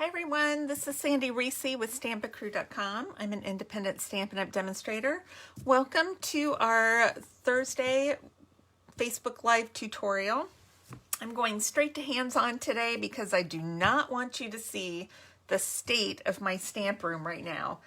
Hi everyone, this is Sandy Reese with StampACrew.com. I'm an independent Stampin' Up! Demonstrator. Welcome to our Thursday Facebook Live tutorial. I'm going straight to hands-on today because I do not want you to see the state of my stamp room right now.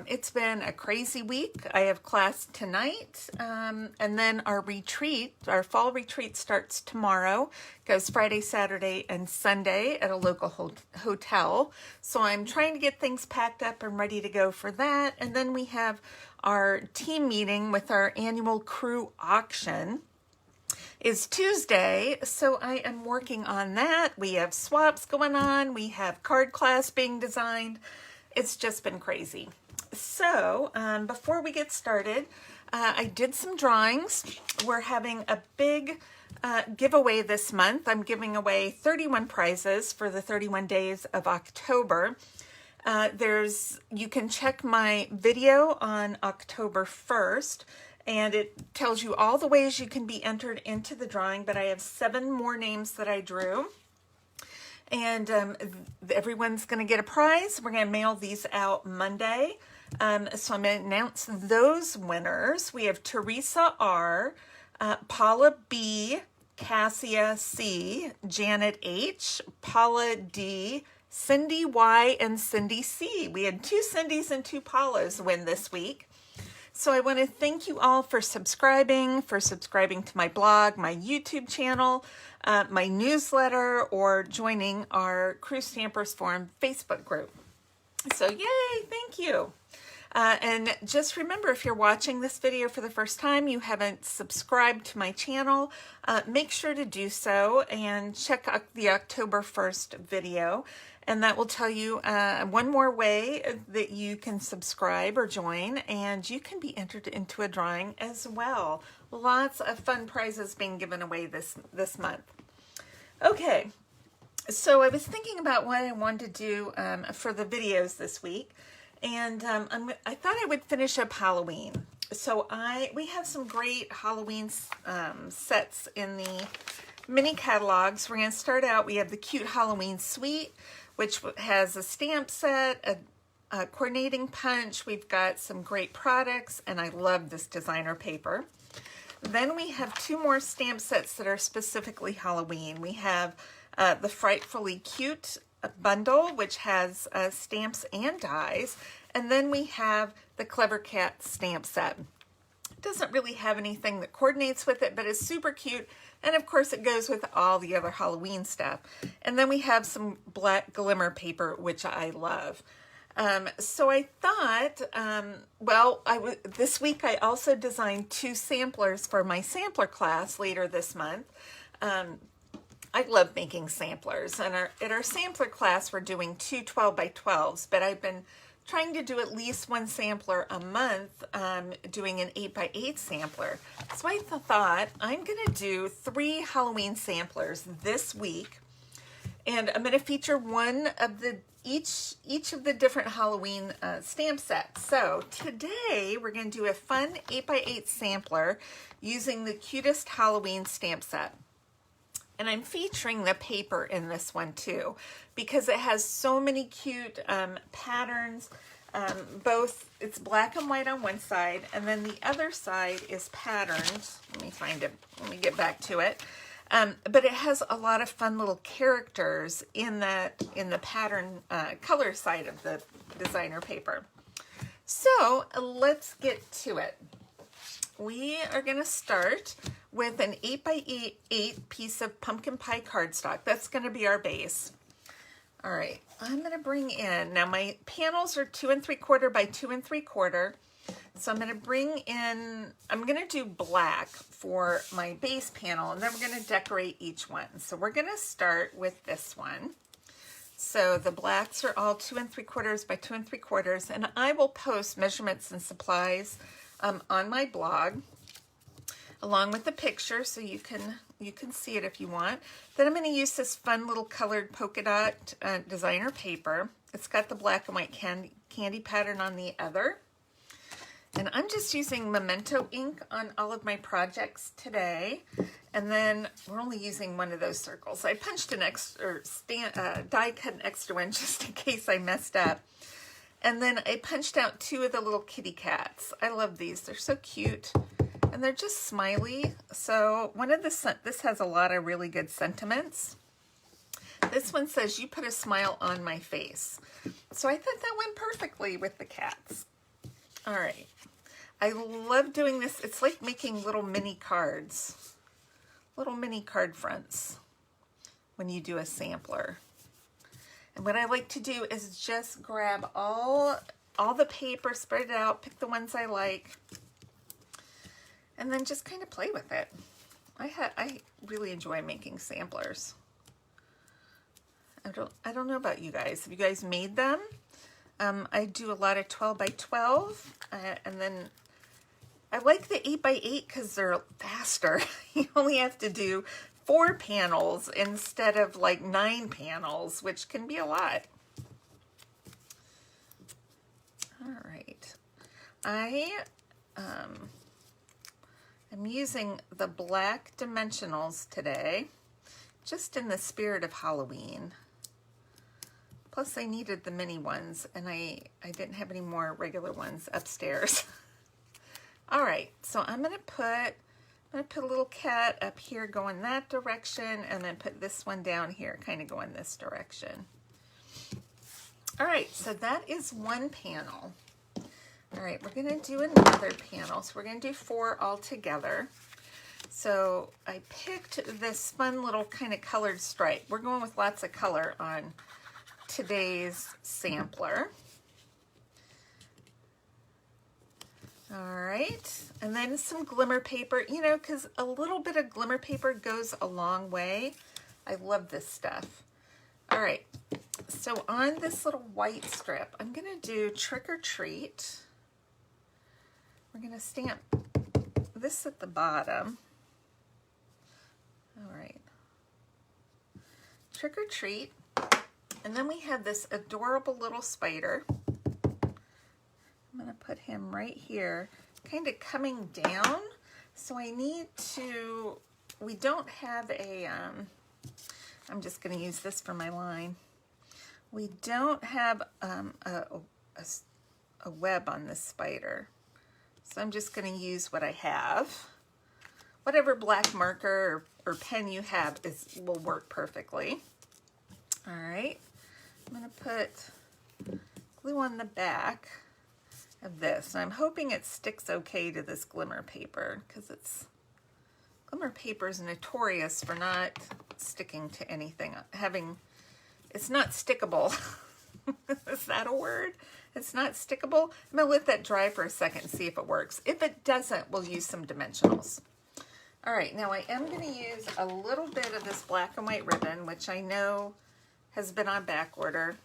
It's been a crazy week. I have class tonight, and then our retreat, our fall retreat starts tomorrow. Goes Friday, Saturday, and Sunday at a local hotel. So I'm trying to get things packed up and ready to go for that. And then we have our team meeting with our annual crew auction is Tuesday, so I am working on that. We have swaps going on. We have card class being designed. It's just been crazy. So before we get started, I did some drawings. We're having a big giveaway this month. I'm giving away 31 prizes for the 31 days of October. You can check my video on October 1st, and it tells you all the ways you can be entered into the drawing, but I have 7 more names that I drew. And everyone's going to get a prize. We're going to mail these out Monday. So I'm going to announce those winners. We have Teresa R., Paula B., Cassia C., Janet H., Paula D., Cindy Y., and Cindy C. We had 2 Cindys and 2 Paulas win this week. So I want to thank you all for subscribing to my blog, my YouTube channel, my newsletter, or joining our Crew Stampers Forum Facebook group. So yay, thank you. And just remember, if you're watching this video for the first time, you haven't subscribed to my channel, make sure to do so and check out the October 1st video. And that will tell you one more way that you can subscribe or join, and you can be entered into a drawing as well. Lots of fun prizes being given away this month. Okay, so I was thinking about what I wanted to do for the videos this week, and I thought I would finish up Halloween. So we have some great Halloween sets in the mini catalogs. We're going to start out, we have the Cute Halloween Suite, which has a stamp set, a coordinating punch. We've got some great products, and I love this designer paper. Then we have 2 more stamp sets that are specifically Halloween. We have the Frightfully Cute bundle, which has stamps and dies. And then we have the Clever Cat stamp set. It doesn't really have anything that coordinates with it, but it's super cute. And of course it goes with all the other Halloween stuff. And then we have some black glimmer paper, which I love. So I thought, this week I also designed 2 samplers for my sampler class later this month. I love making samplers, and at our sampler class we're doing 2 12x12s, but I've been trying to do at least 1 sampler a month, doing an 8x8 sampler. So I thought I'm going to do 3 Halloween samplers this week, and I'm going to feature one of each of the different Halloween stamp sets. So today we're going to do a fun 8x8 sampler using the Cutest Halloween stamp set. And I'm featuring the paper in this one too, because it has so many cute patterns. Both, it's black and white on one side, and then the other side is patterns. Let me find it. Let me get back to it. But it has a lot of fun little characters in the pattern color side of the designer paper. So let's get to it. We are going to start with an 8x8 piece of pumpkin pie cardstock. That's going to be our base. All right, I'm going to bring in, now my panels are 2 3/4 by 2 3/4. So I'm going to bring in, I'm going to do black for my base panel, and then we're going to decorate each one. So we're going to start with this one. So the blacks are all 2 3/4 by 2 3/4, and I will post measurements and supplies on my blog, along with the picture, so you can see it if you want. Then I'm going to use this fun little colored polka dot designer paper. It's got the black and white candy pattern on the other. And I'm just using Memento ink on all of my projects today. And then we're only using one of those circles. I punched an extra, die cut an extra one just in case I messed up. And then I punched out 2 of the little kitty cats. I love these. They're so cute. And they're just smiley. So one of the, this has a lot of really good sentiments. This one says, "You put a smile on my face." So I thought that went perfectly with the cats. All right. I love doing this. It's like making little mini cards, little mini card fronts when you do a sampler. And what I like to do is just grab all the paper, spread it out, pick the ones I like, and then just kind of play with it. I really enjoy making samplers. I don't know about you guys. Have you guys made them? I do a lot of 12 by 12, and then I like the 8 by 8 because they're faster. You only have to do 4 panels instead of like 9 panels, which can be a lot. All right. I am using the black dimensionals today, just in the spirit of Halloween. Plus I needed the mini ones, and I didn't have any more regular ones upstairs. All right, so I'm gonna put a little cat up here going that direction, and then put this one down here kind of going this direction. All right, so that is one panel. All right, we're gonna do another panel. So we're gonna do 4 all together. So I picked this fun little kind of colored stripe. We're going with lots of color on today's sampler. All right, and then some glimmer paper, you know, because a little bit of glimmer paper goes a long way. I love this stuff. All right, so on this little white strip, I'm gonna do Trick or Treat. We're gonna stamp this at the bottom. All right, Trick or Treat. And then we have this adorable little spider. I'm gonna put him right here, kind of coming down. So I need to, we don't have a, I'm just gonna use this for my line. We don't have a web on this spider. So I'm just gonna use what I have. Whatever black marker or pen you have will work perfectly. All right. I'm going to put glue on the back of this. And I'm hoping it sticks okay to this glimmer paper, because glimmer paper is notorious for not sticking to anything. It's not stickable. Is that a word? It's not stickable. I'm going to let that dry for a second and see if it works. If it doesn't, we'll use some dimensionals. All right, now I am going to use a little bit of this black and white ribbon, which I know has been on back order.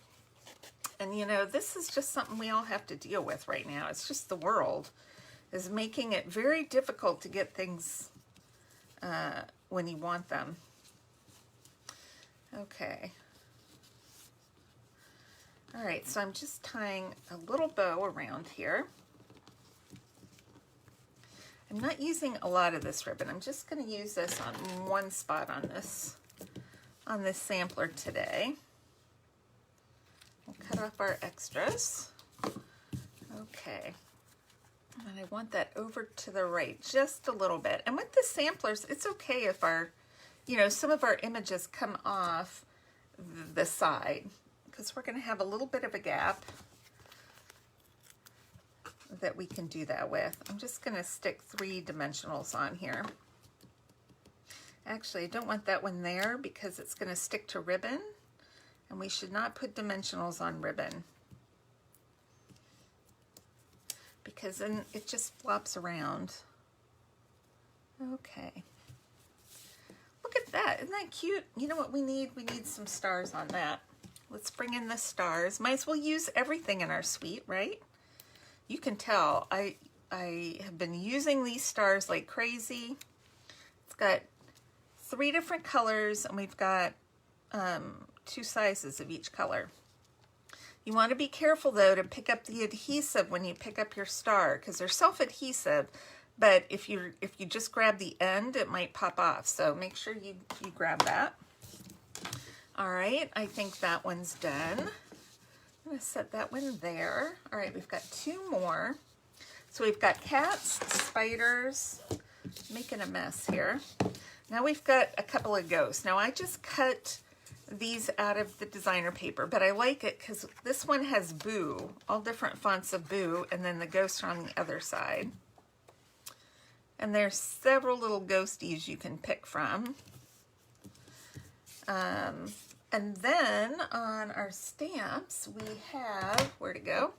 And you know, this is just something we all have to deal with right now. It's just the world is making it very difficult to get things when you want them. Okay. All right, so I'm just tying a little bow around here. I'm not using a lot of this ribbon. I'm just going to use this on one spot on this sampler today. We'll cut off our extras. Okay. And I want that over to the right just a little bit. And with the samplers, it's okay if some of our images come off the side, because we're going to have a little bit of a gap that we can do that with. I'm just going to stick 3 dimensionals on here. Actually, I don't want that one there because it's going to stick to ribbon, and we should not put dimensionals on ribbon because then it just flops around. Okay. Look at that. Isn't that cute? You know what we need? We need some stars on that. Let's bring in the stars. Might as well use everything in our suite, right? You can tell I have been using these stars like crazy. It's got 3 different colors, and we've got 2 sizes of each color. You want to be careful though to pick up the adhesive when you pick up your star, because they're self-adhesive, but if you just grab the end, it might pop off. So make sure you grab that. All right, I think that one's done. I'm gonna set that one there. All right, we've got two more. So we've got cats, spiders, making a mess here. Now we've got a couple of ghosts. Now I just cut these out of the designer paper, but I like it because this one has Boo, all different fonts of Boo, and then the ghosts are on the other side. And there's several little ghosties you can pick from. And then on our stamps, we have, where to go?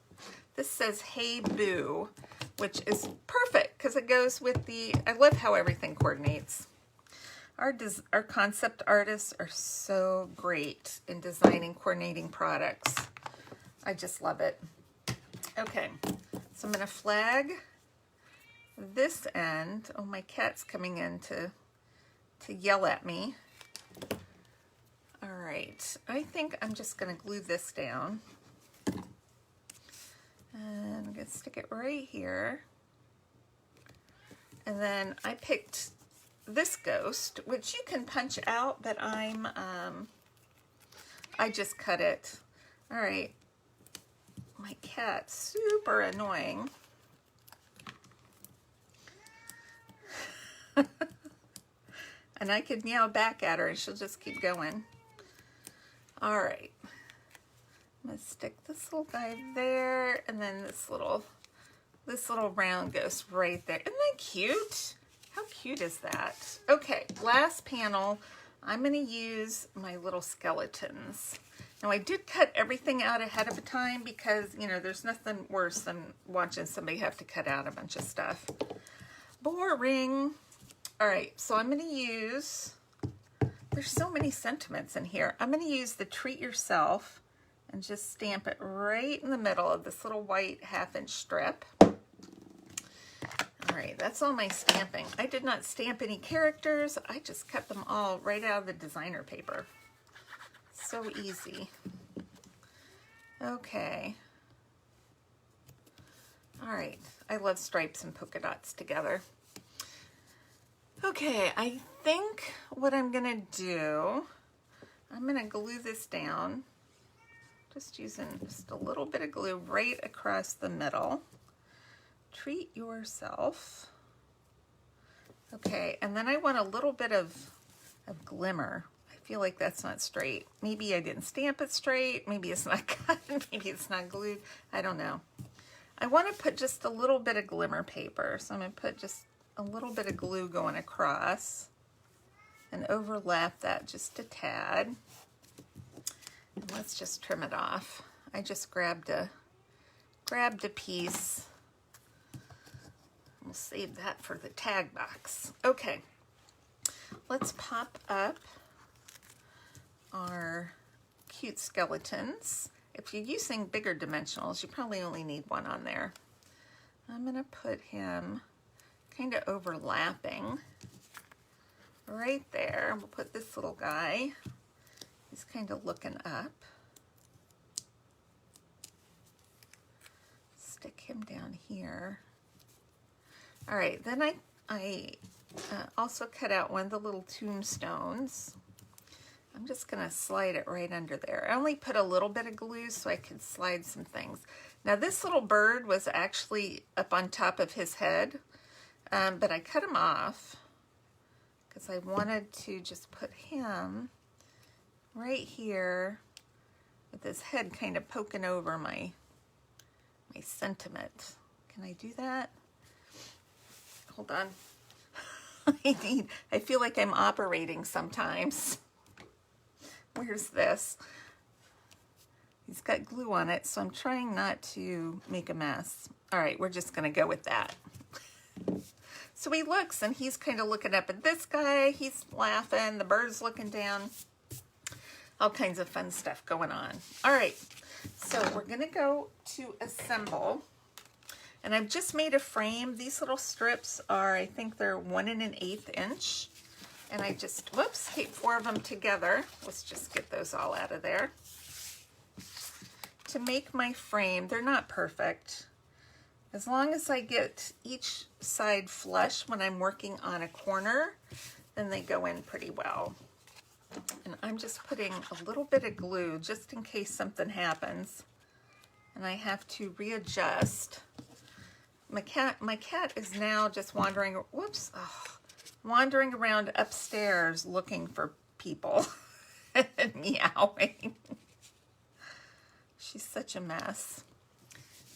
This says, Hey Boo, which is perfect because it goes with the, I love how everything coordinates. Our concept artists are so great in designing, coordinating products. I just love it. Okay, so I'm gonna flag this end. Oh, my cat's coming in to yell at me. All right, I think I'm just gonna glue this down. And I'm gonna stick it right here. And then I picked this ghost, which you can punch out, but I just cut it. All right, my cat's super annoying. And I could meow back at her and she'll just keep going. All right, I'm gonna stick this little guy there, and then this little round ghost right there. Isn't that cute? How cute is that? Okay, last panel, I'm gonna use my little skeletons. Now I did cut everything out ahead of time because, you know, there's nothing worse than watching somebody have to cut out a bunch of stuff. Boring. All right, so I'm gonna use, there's so many sentiments in here. I'm gonna use the Treat Yourself and just stamp it right in the middle of this little white 1/2-inch strip. All right, that's all my stamping. I did not stamp any characters. I just cut them all right out of the designer paper. So easy. Okay. All right, I love stripes and polka dots together. Okay, I think what I'm gonna do, I'm gonna glue this down, just using just a little bit of glue right across the middle. Treat yourself. Okay, and then I want a little bit of glimmer. I feel like that's not straight. Maybe I didn't stamp it straight. Maybe it's not cut. Maybe it's not glued. I don't know. I want to put just a little bit of glimmer paper. So I'm going to put just a little bit of glue going across and overlap that just a tad. And let's just trim it off. I just grabbed a piece. We'll save that for the tag box. Okay, let's pop up our cute skeletons. If you're using bigger dimensionals, you probably only need one on there. I'm gonna put him kind of overlapping right there. We'll put this little guy, he's kind of looking up. Stick him down here. All right, then I also cut out one of the little tombstones. I'm just gonna slide it right under there. I only put a little bit of glue so I could slide some things. Now this little bird was actually up on top of his head, but I cut him off because I wanted to just put him right here with his head kind of poking over my sentiment. Can I do that? Hold on. I feel like I'm operating sometimes. Where's this? He's got glue on it, so I'm trying not to make a mess. All right, we're just gonna go with that. So he looks, and he's kind of looking up at this guy. He's laughing, the bird's looking down. All kinds of fun stuff going on. All right, so we're gonna go to assemble. And I've just made a frame. These little strips are, I think they're 1 1/8 inch. And I just, whoops, taped 4 of them together. Let's just get those all out of there. to make my frame. They're not perfect. As long as I get each side flush when I'm working on a corner, then they go in pretty well. And I'm just putting a little bit of glue just in case something happens and I have to readjust. My cat is now just wandering, wandering around upstairs looking for people and meowing. She's such a mess.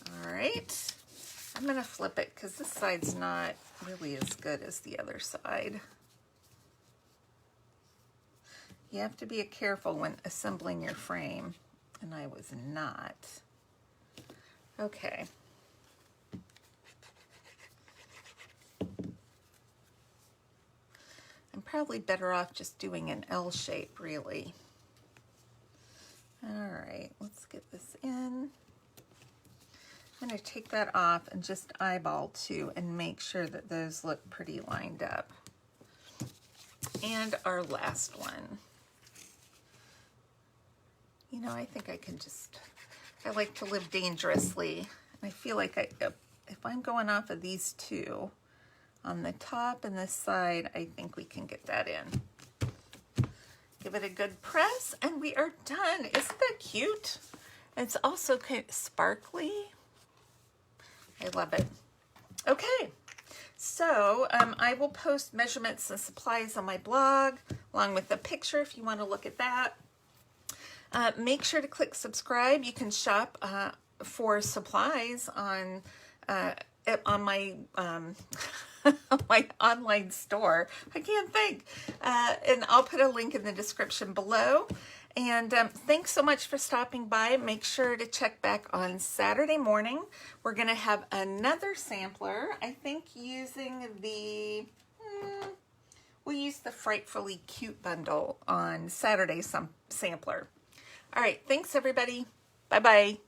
All right, I'm gonna flip it because this side's not really as good as the other side. You have to be careful when assembling your frame, and I was not. Okay. I'm probably better off just doing an L shape, really. All right, let's get this in. I'm going to take that off and just eyeball two and make sure that those look pretty lined up. And our last one. You know, I think I can just, I like to live dangerously. I feel like if I'm going off of these two, on the top and this side, I think we can get that in. Give it a good press and we are done. Isn't that cute? It's also kind of sparkly. I love it. Okay, so I will post measurements and supplies on my blog along with a picture if you want to look at that. Make sure to click subscribe. You can shop for supplies on my my online store. I can't think. And I'll put a link in the description below. And thanks so much for stopping by. Make sure to check back on Saturday morning. We're going to have another sampler. I think using the, we'll use the Frightfully Cute bundle on Saturday's sampler. All right. Thanks, everybody. Bye-bye.